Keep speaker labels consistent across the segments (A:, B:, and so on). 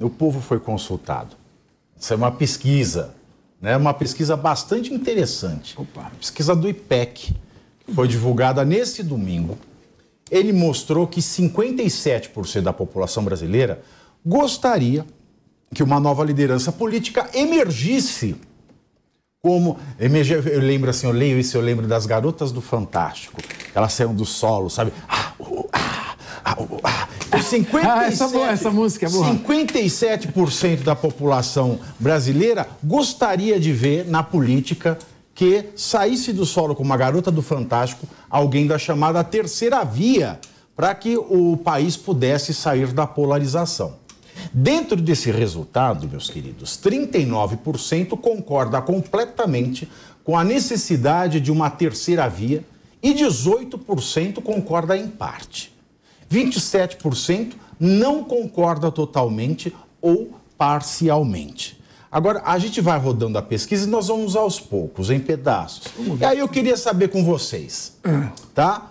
A: o povo foi consultado. Isso é uma pesquisa, né? Uma pesquisa bastante interessante. Opa. Pesquisa do IPEC, que foi divulgada nesse domingo. Ele mostrou que 57% da população brasileira gostaria que uma nova liderança política emergisse como... Eu lembro assim, eu leio isso, eu lembro das garotas do Fantástico. Elas saíam do solo, sabe? 57,
B: essa música é boa.
A: 57% da população brasileira gostaria de ver na política que saísse do solo como uma garota do Fantástico, alguém da chamada terceira via, para que o país pudesse sair da polarização. Dentro desse resultado, meus queridos, 39% concorda completamente com a necessidade de uma terceira via e 18% concorda em parte. 27% não concorda totalmente ou parcialmente. Agora, a gente vai rodando a pesquisa e nós vamos aos poucos, em pedaços. E aí eu queria saber com vocês, tá?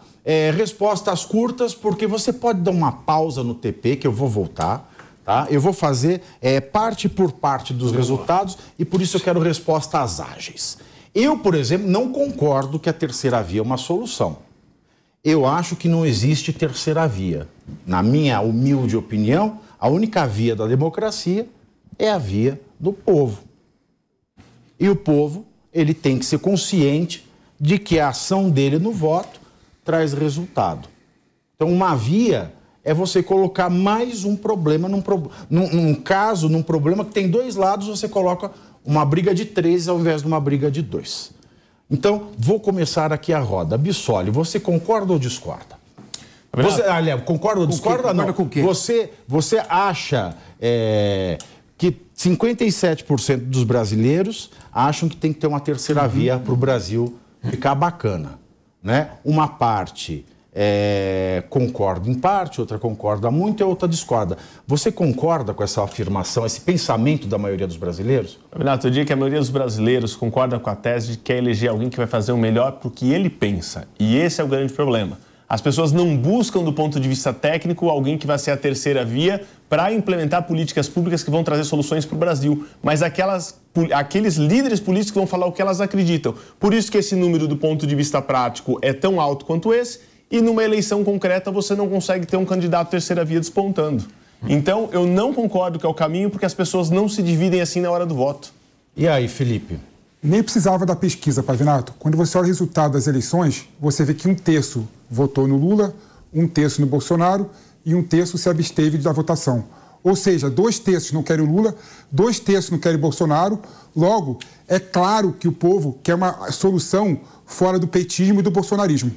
A: Respostas curtas, porque você pode dar uma pausa no TP, que eu vou voltar, tá? Eu vou fazer parte por parte dos resultados e por isso eu quero respostas ágeis. Eu, por exemplo, não concordo que a terceira via é uma solução. Eu acho que não existe terceira via. Na minha humilde opinião, a única via da democracia é a via do povo. E o povo, ele tem que ser consciente de que a ação dele no voto traz resultado. Então, uma via é você colocar mais um problema num problema que tem dois lados, você coloca uma briga de 13 ao invés de uma briga de 2. Então, vou começar aqui a roda. Bissoli, você concorda ou discorda? Aliás, concorda ou discorda? Não.
B: Com o quê?
A: Você acha que 57% dos brasileiros acham que tem que ter uma terceira via para o Brasil ficar bacana, né? Uma parte concorda em parte, outra concorda muito e a outra discorda. Você concorda com essa afirmação, esse pensamento da maioria dos brasileiros?
C: Renato, eu diria que a maioria dos brasileiros concorda com a tese de que quer eleger alguém que vai fazer o melhor para o que ele pensa. E esse é o grande problema. As pessoas não buscam, do ponto de vista técnico, alguém que vai ser a terceira via para implementar políticas públicas que vão trazer soluções para o Brasil, mas aqueles líderes políticos que vão falar o que elas acreditam. Por isso que esse número, do ponto de vista prático, é tão alto quanto esse, e numa eleição concreta você não consegue ter um candidato terceira via despontando. Então, eu não concordo que é o caminho, porque as pessoas não se dividem assim na hora do voto.
A: E aí, Felipe?
D: Nem precisava da pesquisa, Pavinato. Quando você olha o resultado das eleições, você vê que 1/3 votou no Lula, 1/3 no Bolsonaro e 1/3 se absteve da votação. Ou seja, 2/3 não querem o Lula, 2/3 não querem o Bolsonaro. Logo, é claro que o povo quer uma solução fora do petismo e do bolsonarismo.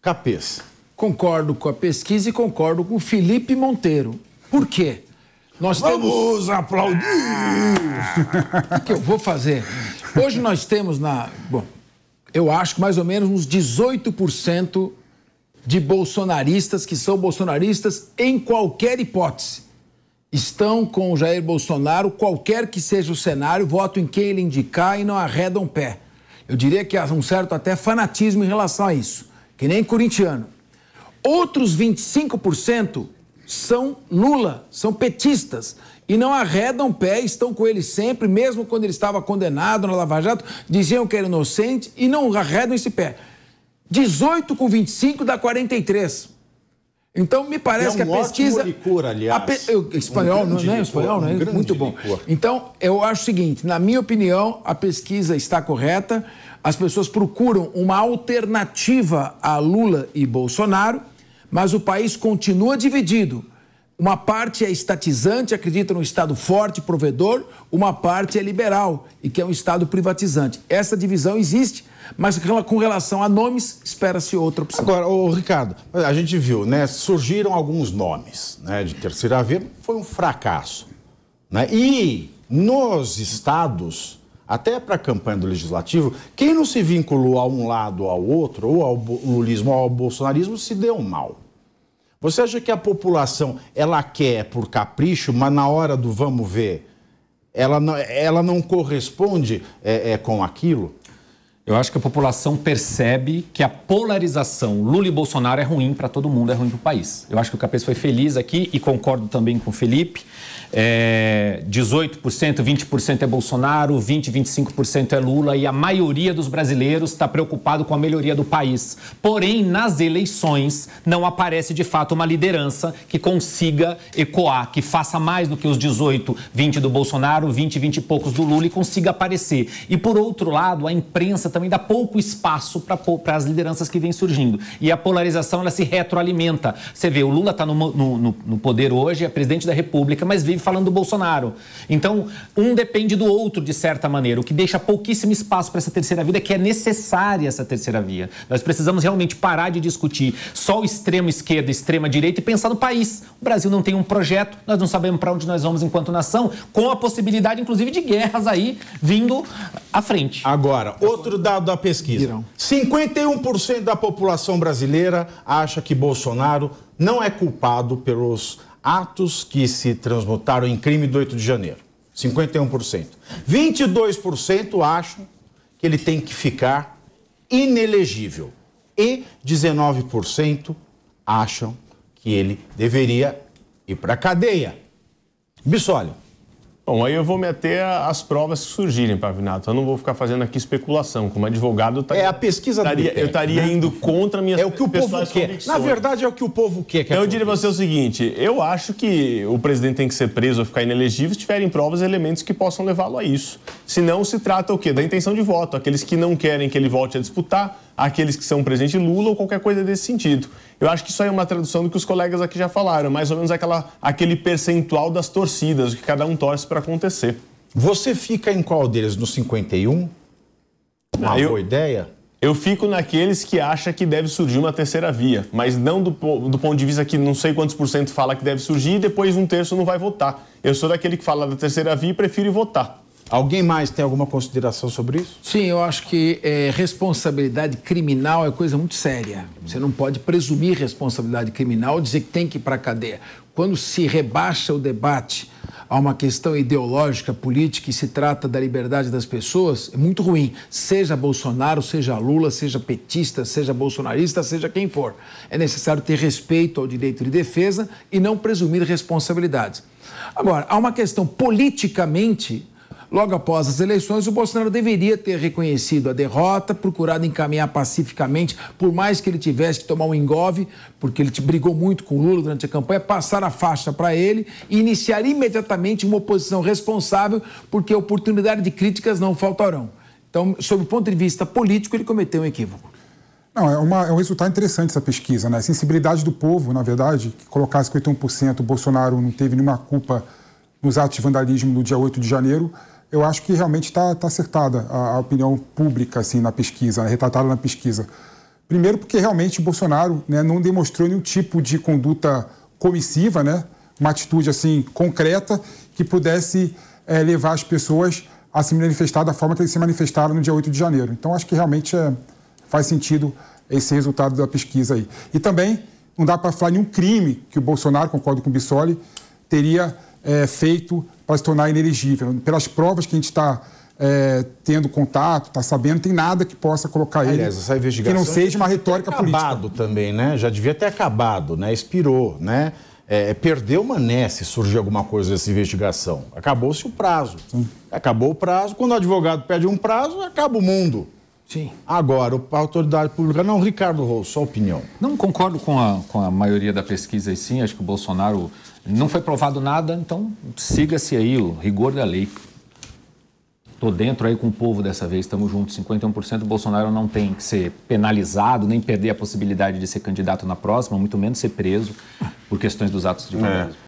A: Capês.
B: Concordo com a pesquisa e concordo com o Felipe Monteiro. Por quê?
A: Vamos aplaudir!
B: O que eu vou fazer? Hoje nós temos eu acho que mais ou menos uns 18% de bolsonaristas que são bolsonaristas em qualquer hipótese. Estão com o Jair Bolsonaro, qualquer que seja o cenário, votam em quem ele indicar e não arredam pé. Eu diria que há um certo até fanatismo em relação a isso, que nem corintiano. Outros 25% são Lula, são petistas e não arredam pé, estão com ele sempre, mesmo quando ele estava condenado na Lava Jato, diziam que era inocente e não arredam esse pé. 18 com 25 dá 43. Então, me parece que a pesquisa...
A: licor, aliás.
B: Espanhol, não é? Espanhol, não é? Muito bom. Licor. Então, eu acho o seguinte, na minha opinião, a pesquisa está correta, as pessoas procuram uma alternativa a Lula e Bolsonaro, mas o país continua dividido. Uma parte é estatizante, acredita num Estado forte, provedor, uma parte é liberal e que é um Estado privatizante. Essa divisão existe, mas com relação a nomes, espera-se outra opção.
A: Agora, Ricardo, a gente viu, né? Surgiram alguns nomes, né, de terceira via, foi um fracasso, né? E nos estados, até para a campanha do Legislativo, quem não se vinculou a um lado ou ao outro, ou ao lulismo ou ao bolsonarismo, se deu mal. Você acha que a população, ela quer por capricho, mas na hora do vamos ver, ela não corresponde com aquilo?
E: Eu acho que a população percebe que a polarização Lula e Bolsonaro é ruim para todo mundo, é ruim para o país. Eu acho que o Capês foi feliz aqui e concordo também com o Felipe. 18%, 20% é Bolsonaro, 20%, 25% é Lula, e a maioria dos brasileiros está preocupado com a melhoria do país. Porém, nas eleições, não aparece de fato uma liderança que consiga ecoar, que faça mais do que os 18, 20 do Bolsonaro, 20, 20 e poucos do Lula, e consiga aparecer. E, por outro lado, a imprensa também dá pouco espaço para as lideranças que vêm surgindo. E a polarização, ela se retroalimenta. Você vê, o Lula está no poder hoje, é presidente da República, mas vive falando do Bolsonaro. Então, um depende do outro, de certa maneira, o que deixa pouquíssimo espaço para essa terceira via, que é necessária essa terceira via. Nós precisamos realmente parar de discutir só o extremo esquerda, extrema direita e pensar no país. O Brasil não tem um projeto, nós não sabemos para onde nós vamos enquanto nação, com a possibilidade, inclusive, de guerras aí vindo à frente.
A: Agora, outro dado da pesquisa. 51% da população brasileira acha que Bolsonaro não é culpado pelos atos que se transmutaram em crime do 8 de janeiro. 51%. 22% acham que ele tem que ficar inelegível. E 19% acham que ele deveria ir para a cadeia. Bissoli.
C: Bom, aí eu vou meter as provas que surgirem, Pavinato. Eu não vou ficar fazendo aqui especulação. Como advogado,
A: a pesquisa do IPEC,
C: eu estaria indo contra minhas
A: o que o povo quer.
C: convicções.
A: Na verdade, é o que o povo quer.
C: Eu diria para você o seguinte, eu acho que o presidente tem que ser preso ou ficar inelegível se tiverem provas e elementos que possam levá-lo a isso. Senão, se trata o quê? Da intenção de voto. Aqueles que não querem que ele volte a disputar, aqueles que são presidente Lula ou qualquer coisa desse sentido. Eu acho que isso aí é uma tradução do que os colegas aqui já falaram, mais ou menos aquele percentual das torcidas, o que cada um torce para acontecer.
A: Você fica em qual deles? No 51? Uma boa ideia?
C: Eu fico naqueles que acham que deve surgir uma terceira via, mas não do ponto de vista que não sei quantos por cento fala que deve surgir e depois um terço não vai votar. Eu sou daquele que fala da terceira via e prefiro votar.
A: Alguém mais tem alguma consideração sobre isso?
B: Sim, eu acho que responsabilidade criminal é coisa muito séria. Você não pode presumir responsabilidade criminal e dizer que tem que ir para a cadeia. Quando se rebaixa o debate a uma questão ideológica, política, e se trata da liberdade das pessoas, é muito ruim. Seja Bolsonaro, seja Lula, seja petista, seja bolsonarista, seja quem for. É necessário ter respeito ao direito de defesa e não presumir responsabilidades. Agora, há uma questão politicamente. Logo após as eleições, o Bolsonaro deveria ter reconhecido a derrota, procurado encaminhar pacificamente, por mais que ele tivesse que tomar um engove, porque ele brigou muito com o Lula durante a campanha, passar a faixa para ele e iniciar imediatamente uma oposição responsável, porque oportunidade de críticas não faltarão. Então, sob o ponto de vista político, ele cometeu um equívoco.
D: Não, é um resultado interessante essa pesquisa, né? A sensibilidade do povo, na verdade, que colocar 51%, o Bolsonaro não teve nenhuma culpa nos atos de vandalismo no dia 8 de janeiro, eu acho que realmente está acertada a opinião pública assim, na pesquisa, né, retratada na pesquisa. Primeiro porque realmente o Bolsonaro, né, não demonstrou nenhum tipo de conduta comissiva, né, uma atitude assim, concreta que pudesse levar as pessoas a se manifestar da forma que eles se manifestaram no dia 8 de janeiro. Então acho que realmente faz sentido esse resultado da pesquisa aí. E também não dá para falar nenhum crime que o Bolsonaro, concordo com o Bissoli, teria feito para se tornar inelegível. Pelas provas que a gente está tendo contato, está sabendo, não tem nada que possa colocar
A: essa investigação
D: que não seja uma retórica política.
A: Acabado também, né? Já devia ter acabado, né? Expirou, né? Perdeu uma né se surgir alguma coisa dessa investigação. Acabou-se o prazo. Sim. Acabou o prazo. Quando o advogado pede um prazo, acaba o mundo.
B: Sim.
A: Agora, a autoridade pública... Não, Ricardo Rosso, sua opinião.
E: Não concordo com a maioria da pesquisa e sim, acho que o Bolsonaro não foi provado nada, então siga-se aí o rigor da lei. Estou dentro aí com o povo dessa vez, estamos juntos, 51%. O Bolsonaro não tem que ser penalizado, nem perder a possibilidade de ser candidato na próxima, muito menos ser preso por questões dos atos de vandalismo.